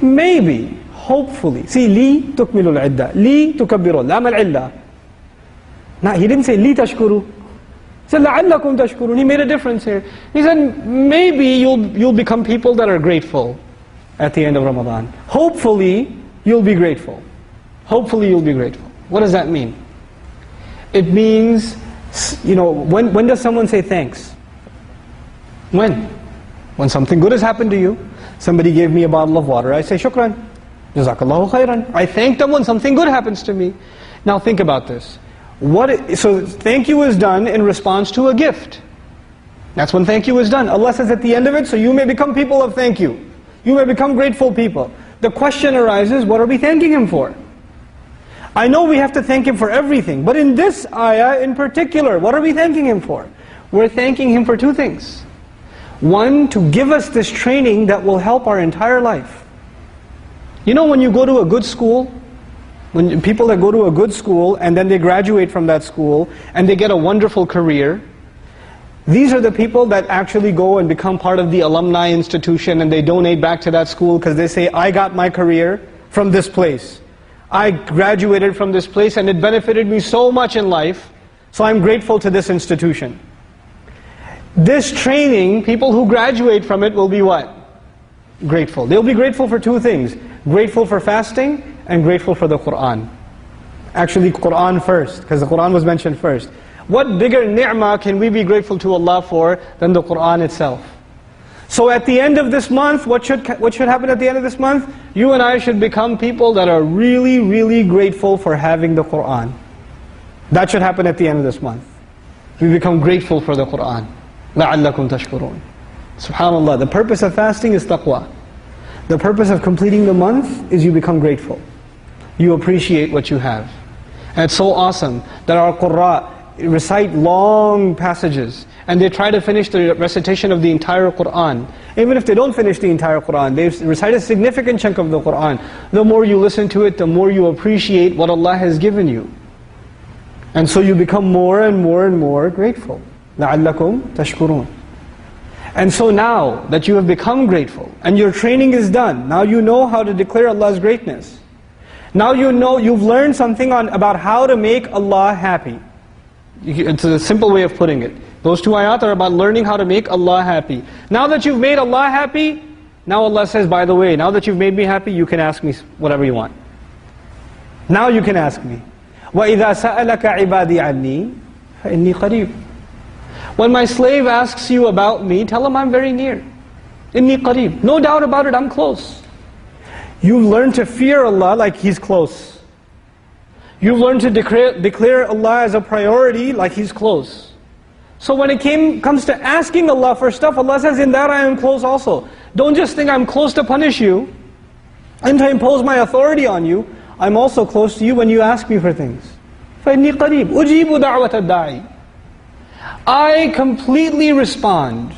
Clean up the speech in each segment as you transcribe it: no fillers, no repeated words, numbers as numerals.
maybe, hopefully. See, li tukmilul idda, li tukabbiru, lam al-illa. Now, he didn't say li tashkuru. He said la'allakum tashkurun. He made a difference here. He said maybe you'll become people that are grateful at the end of Ramadan. Hopefully you'll be grateful. Hopefully you'll be grateful. What does that mean? It means, when does someone say thanks? When? When something good has happened to you. Somebody gave me a bottle of water, I say shukran. Jazakallahu khairan. I thank them when something good happens to me. Now think about this. So thank you is done in response to a gift. That's when thank you is done. Allah says at the end of it, so you may become people of thank you. You may become grateful people. The question arises, what are we thanking Him for? I know we have to thank Him for everything, but in this ayah in particular, what are we thanking Him for? We're thanking Him for two things. One, to give us this training that will help our entire life. You know, when you go to a good school, when people that go to a good school and then they graduate from that school and they get a wonderful career, these are the people that actually go and become part of the alumni institution and they donate back to that school because they say, I got my career from this place. I graduated from this place and it benefited me so much in life, so I'm grateful to this institution. This training, people who graduate from it will be what? Grateful. They'll be grateful for two things. Grateful for fasting and grateful for the Qur'an. Actually, Qur'an first, because the Qur'an was mentioned first. What bigger ni'mah can we be grateful to Allah for than the Qur'an itself? So at the end of this month, what should happen at the end of this month? You and I should become people that are really, really grateful for having the Qur'an. That should happen at the end of this month. We become grateful for the Qur'an. لَعَلَّكُمْ تَشْكُرُونَ. SubhanAllah, the purpose of fasting is taqwa. The purpose of completing the month is you become grateful. You appreciate what you have. And it's so awesome that our Qurra recite long passages and they try to finish the recitation of the entire Qur'an. Even if they don't finish the entire Qur'an, they recite a significant chunk of the Qur'an. The more you listen to it, the more you appreciate what Allah has given you. And so you become more and more and more grateful. لَعَلَّكُمْ تَشْكُرُونَ. And so now that you have become grateful and your training is done, now you know how to declare Allah's greatness. Now you know, you've learned something about how to make Allah happy. It's a simple way of putting it. Those two ayat are about learning how to make Allah happy. Now that you've made Allah happy, now Allah says, by the way, now that you've made me happy, you can ask me whatever you want. Now you can ask me. وَإِذَا سَأَلَكَ عِبَادِي عَنِّي فَإِنِّي قَرِيبٌ. When my slave asks you about me, tell him I'm very near. Inni qareeb. No doubt about it, I'm close. You've learned to fear Allah like He's close. You've learned to declare Allah as a priority like He's close. So when it comes to asking Allah for stuff, Allah says, in that I am close also. Don't just think I'm close to punish you and to impose my authority on you. I'm also close to you when you ask me for things. فَإِنِّي قَرِيبٌ أُجِيبُ دَعْوَةَ الدَّاعِ. I completely respond.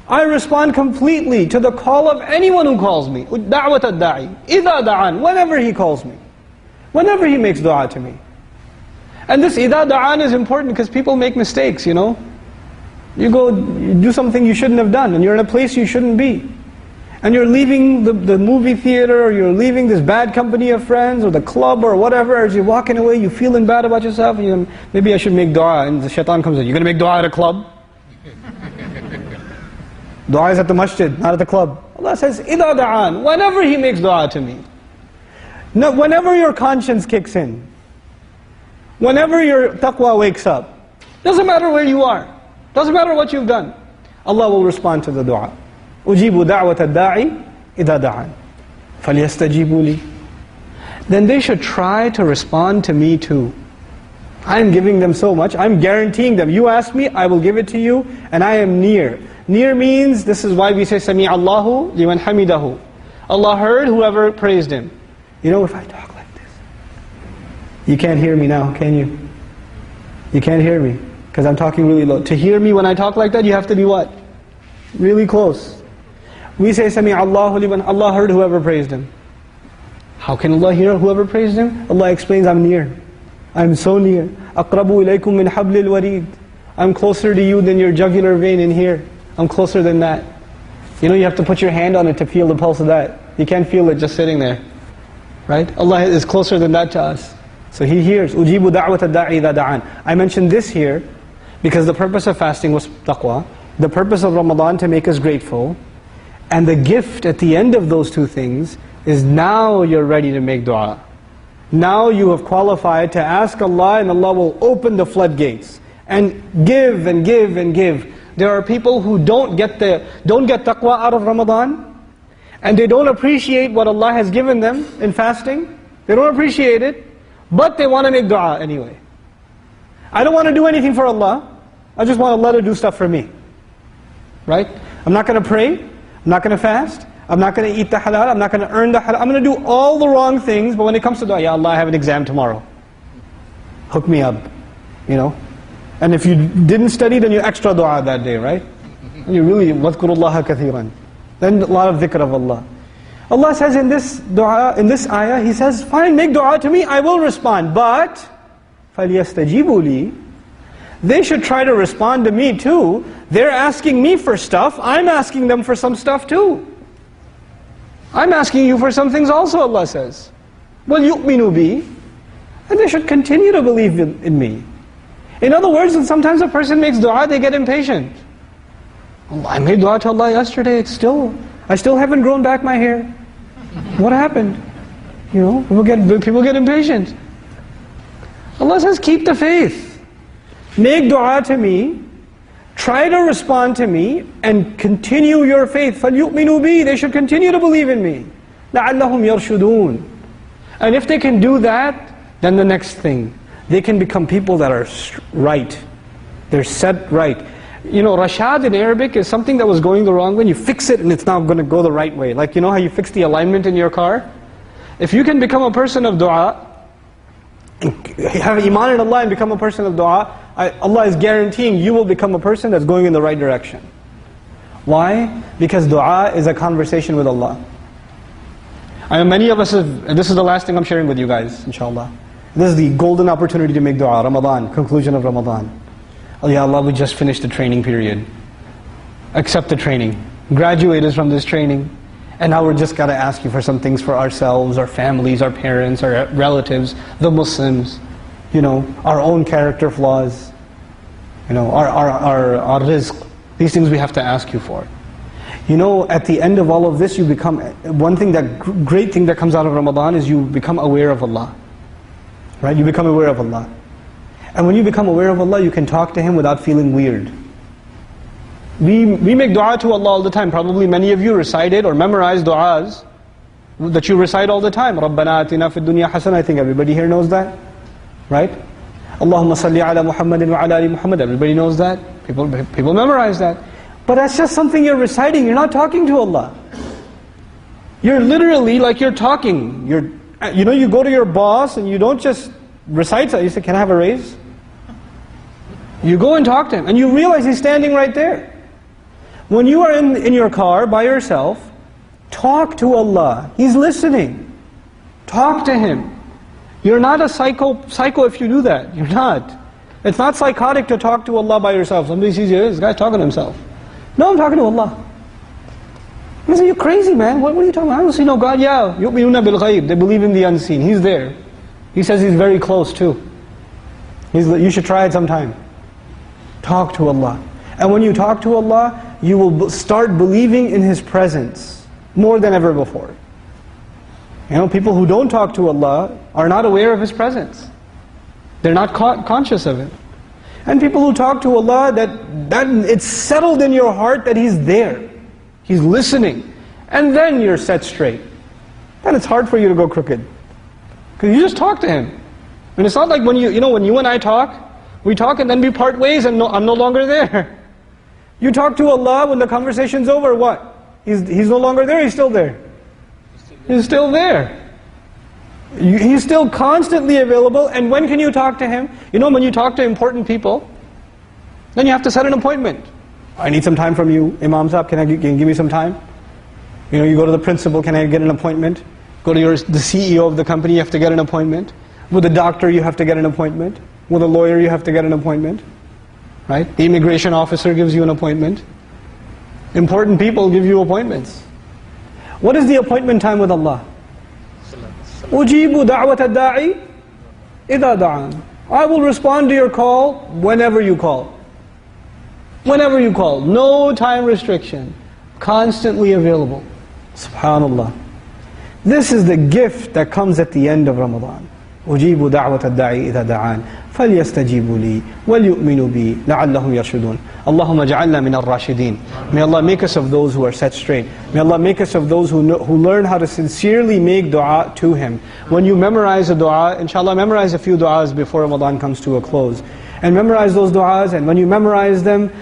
I respond completely to the call of anyone who calls me. دَعْوَةَ الدَّاعِ إِذَا دَعَانِ. Whenever he calls me. Whenever he makes dua to me. And this إِذَا دَعَانِ is important because people make mistakes, you know. You do something you shouldn't have done and you're in a place you shouldn't be. And you're leaving the movie theater or you're leaving this bad company of friends or the club or whatever. As you're walking away, you're feeling bad about yourself. And maybe I should make dua, and the shaitan comes in. You're going to make dua at a club? Dua is at the masjid, not at the club. Allah says, إِذَا دَعَانِ. Whenever He makes dua to me. No, whenever your conscience kicks in. Whenever your taqwa wakes up. Doesn't matter where you are. Doesn't matter what you've done. Allah will respond to the dua. أُجِيبُ دَعْوَةَ الدَّاعِ إِذَا دَعَانِ فَلْيَسْتَجِيبُوا لِي. Then they should try to respond to me too. I'm giving them so much, I'm guaranteeing them. You ask me, I will give it to you, and I am near. Near means, this is why we say, سَمِعَ اللَّهُ لِمَنْ حَمِدَهُ. Allah heard whoever praised Him. You know, if I talk like this, you can't hear me now, can you? You can't hear me, because I'm talking really low. To hear me when I talk like that, you have to be what? Really close. We say, سَمِعَ اللَّهُ لِمَنْ. Allah heard whoever praised Him. How can Allah hear whoever praised Him? Allah explains, I'm near. I'm so near. أَقْرَبُ إِلَيْكُمْ مِنْ حَبْلِ الْوَرِيدِ. I'm closer to you than your jugular vein in here. I'm closer than that. You know, you have to put your hand on it to feel the pulse of that. You can't feel it just sitting there. Right? Allah is closer than that to us. So He hears. أُجِيبُ دَعْوَةَ الدَّاعِ إِذَا دَعَانِ. I mentioned this here because the purpose of fasting was taqwa. The purpose of Ramadan to make us grateful. And the gift at the end of those two things is now you're ready to make dua. Now you have qualified to ask Allah, and Allah will open the floodgates and give and give and give. There are people who don't get taqwa out of Ramadan, and they don't appreciate what Allah has given them in fasting. They don't appreciate it, but they want to make dua anyway. I don't want to do anything for Allah. I just want Allah to do stuff for me. Right? I'm not going to pray. I'm not going to fast. I'm not going to eat the halal. I'm not going to earn the halal. I'm going to do all the wrong things, but when it comes to dua, Ya Allah, I have an exam tomorrow. Hook me up. You know? And if you didn't study, then you extra dua that day, right? And you really, وَاذْكُرُوا اللَّهَ كَثِيرًا. Then a lot of dhikr of Allah. Allah says in this dua, in this ayah, He says, fine, make dua to me, I will respond. But, فَلْيَسْتَجِيبُوا لِي. They should try to respond to me too. They're asking me for stuff, I'm asking them for some stuff too. I'm asking you for some things also, Allah says. وَلْيُؤْمِنُوا بِي. And they should continue to believe in me. In other words, sometimes a person makes dua, they get impatient. Oh, I made dua to Allah yesterday, I still haven't grown back my hair. What happened? You know, people get impatient. Allah says, keep the faith. Make dua to me, try to respond to me, and continue your faith. فَلْيُؤْمِنُوا بِي. They should continue to believe in me. لَعَلَّهُمْ يَرْشُدُونَ. And if they can do that, then the next thing, they can become people that are right. They're set right. You know, rashad in Arabic is something that was going the wrong way, you fix it and it's now going to go the right way. Like, you know how you fix the alignment in your car? If you can become a person of dua, have iman in Allah and become a person of dua, Allah is guaranteeing you will become a person that's going in the right direction. Why? Because dua is a conversation with Allah. I know many of us this is the last thing I'm sharing with you guys, inshallah. This is the golden opportunity to make dua, Ramadan, conclusion of Ramadan. Oh Ya Allah, we just finished the training period. Accept the training. Graduated from this training. And now we're just got to ask you for some things for ourselves, our families, our parents, our relatives, the Muslims, you know, our own character flaws, you know, our rizq. These things we have to ask you for. You know, at the end of all of this, you become, great thing that comes out of Ramadan is you become aware of Allah. Right? You become aware of Allah. And when you become aware of Allah, you can talk to Him without feeling weird. We make dua to Allah all the time. Probably many of you recited or memorized du'as that you recite all the time. رَبَّنَا آتِنَا فِي الدُّنْيَا حَسَنَةً. I think everybody here knows that. Right? Allahumma salli ala Muhammadin wa ala ali Muhammad. Everybody knows that. People memorize that. But that's just something you're reciting. You're not talking to Allah. You're literally like you're talking. You know, you go to your boss and you don't just recite that. You say, can I have a raise? You go and talk to him, and you realize he's standing right there. When you are in your car by yourself, talk to Allah. He's listening. Talk to Him. You're not a psycho if you do that. You're not. It's not psychotic to talk to Allah by yourself. Somebody sees you, this guy's talking to himself. No, I'm talking to Allah. He says, you're crazy, man. What are you talking about? I don't see no God. Yeah, yu'minuna bil ghayb. They believe in the unseen. He's there. He says He's very close too. You should try it sometime. Talk to Allah. And when you talk to Allah, you will start believing in His presence more than ever before. You know, people who don't talk to Allah are not aware of His presence. They're not conscious of it. And people who talk to Allah, that it's settled in your heart that He's there. He's listening. And then you're set straight. Then it's hard for you to go crooked. Because you just talk to Him. And it's not like when you and I talk, we talk and then we part ways and I'm no longer there. You talk to Allah when the conversation's over, what? He's no longer there, He's still there. He's still there. He's still constantly available. And when can you talk to Him? You know, when you talk to important people, then you have to set an appointment. I need some time from you, Imam Sahib, can you give me some time? You know, you go to the principal, can I get an appointment? Go to the CEO of the company, you have to get an appointment. With the doctor, you have to get an appointment. With a lawyer, you have to get an appointment. Right? The immigration officer gives you an appointment. Important people give you appointments. What is the appointment time with Allah? أُجِيبُ دَعْوَةَ الدَّاعِ إِذَا دَعَانِ. I will respond to your call whenever you call. Whenever you call. No time restriction. Constantly available. SubhanAllah. This is the gift that comes at the end of Ramadan. أُجِيبُ دَعْوَةَ الدَّاعِ إِذَا دَعَانِ فَلْيَسْتَجِيبُوا لِي وَلْيُؤْمِنُوا بِي لَعَلَّهُمْ يَرْشُدُونَ. Allahumma ja'alna min ar-rashideen. May Allah make us of those who are set straight. May Allah make us of those who learn how to sincerely make dua to Him. When you memorize a dua, inshallah memorize a few du'as before Ramadan comes to a close. And memorize those du'as, and when you memorize them,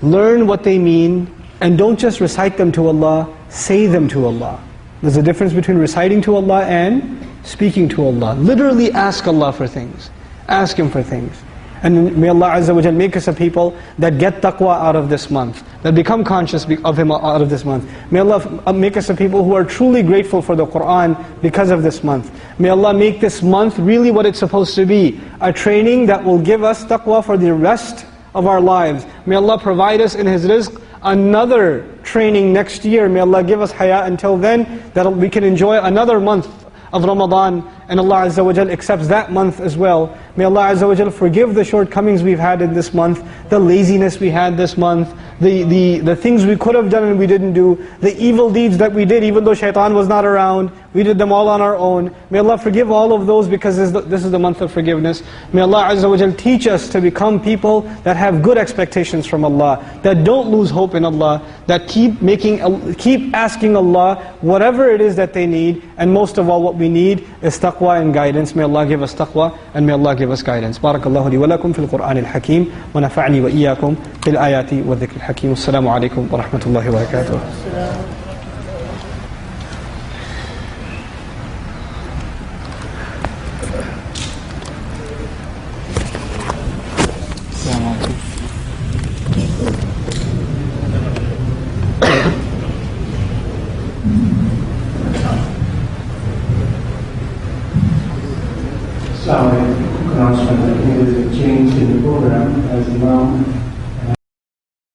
learn what they mean, and don't just recite them to Allah, say them to Allah. There's a difference between reciting to Allah and speaking to Allah. Literally ask Allah for things. Ask Him for things. And may Allah Azza wa Jal make us a people that get taqwa out of this month, that become conscious of Him out of this month. May Allah make us a people who are truly grateful for the Qur'an because of this month. May Allah make this month really what it's supposed to be, a training that will give us taqwa for the rest of our lives. May Allah provide us in His rizq another training next year. May Allah give us haya until then, that we can enjoy another month of Ramadan, and Allah Azza wa Jal accepts that month as well. May Allah Azza wa Jal forgive the shortcomings we've had in this month, the laziness we had this month, the things we could have done and we didn't do, the evil deeds that we did even though shaitan was not around. We did them all on our own. May Allah forgive all of those, because this is the month of forgiveness. May Allah Azza wa Jal teach us to become people that have good expectations from Allah, that don't lose hope in Allah, that keep asking Allah whatever it is that they need, and most of all what we need is taqwa and guidance. May Allah give us taqwa, and may Allah give us guidance. Barakallahu li wa lakum fil Qur'an al-Hakim, wa nafa'ni wa iyyakum bil ayati wa dhikr al-Hakim. Assalamu alaikum wa rahmatullahi wa barakatuh. Quick announcement. I think there's a change in the program as Imam